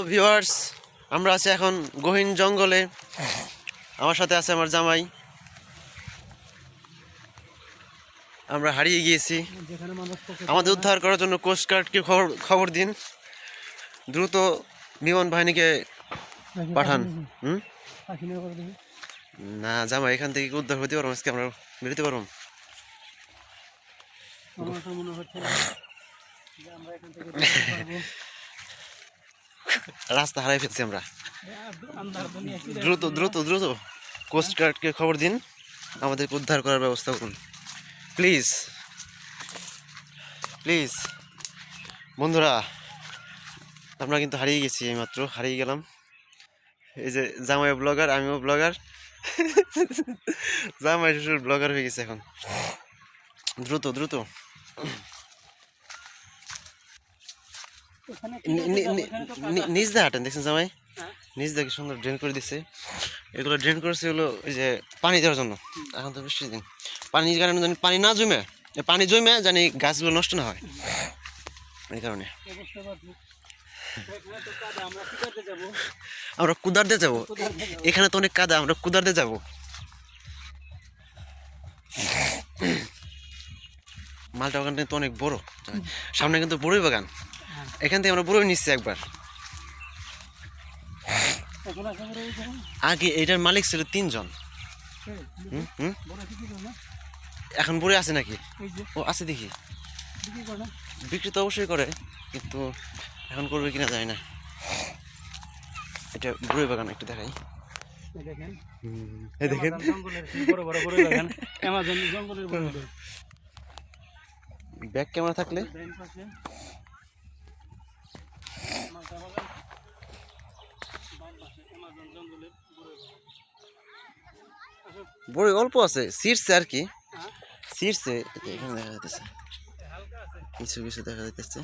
Viewers, আমরা আছি এখন গহীন জঙ্গলে। আমার সাথে আছে আমার জামাই। আমরা হারিয়ে গিয়েছি। আমাদের উদ্ধার করার জন্য কোস্ট গার্ডকে খবর দিন, দ্রুত বিমান বাহিনীকে পাঠান। না জামাই, এখান থেকে উদ্ধার হতে পারবো আজকে, আমরা বেরোতে পারবো। রাস্তা হারাই ফেলছি আমরা। দ্রুত দ্রুত দ্রুত কোস্ট গার্ডকে খবর দিন, আমাদেরকে উদ্ধার করার ব্যবস্থা করুন প্লিজ প্লিজ। বন্ধুরা, আমরা কিন্তু হারিয়ে গেছি, এইমাত্র হারিয়ে গেলাম। এই যে জামাই ব্লগার, আমিও ব্লগার, জামাই শ্বশুর ব্লগার হয়ে গেছে এখন। দ্রুত দ্রুত নিজ দা হাঁটেন, দেখছেন জামাই নিজ দা কি সুন্দর ড্রেন করে দিচ্ছে। এগুলো ড্রেন করেছে হলো ওই যে পানি দেওয়ার জন্য। এখন তো বৃষ্টির দিন, পানির কারণে জানি পানি না জমে, পানি জমে জানি গাছগুলো নষ্ট না হয়, এই কারণে আমরা কুদারতে যাবো। এখানে তো অনেক কাদা, আমরা কুদারতে যাবো। মালটা বাগানটা তো অনেক বড়, সামনে কিন্তু বড়ই বাগান। এখান থেকে আমরা বড়ই নিচ্ছি একবার। আগে এটার মালিক ছিল 3 জন। এখন বড়ই আছে নাকি? ও আছে, দেখি। বিক্রি তো অবশ্যই করে, কিন্তু এখন করবে কিনা যায় না। এটা বড়ই বাগান, একটু দেখাই। দেখেন ব্যাক ক্যামেরা থাকলে। বড়ই অল্প আছে, সিটসে আর কি, সিটসে এখানে দেখা যাচ্ছে, কিছু কিছু দেখা যাচ্ছে।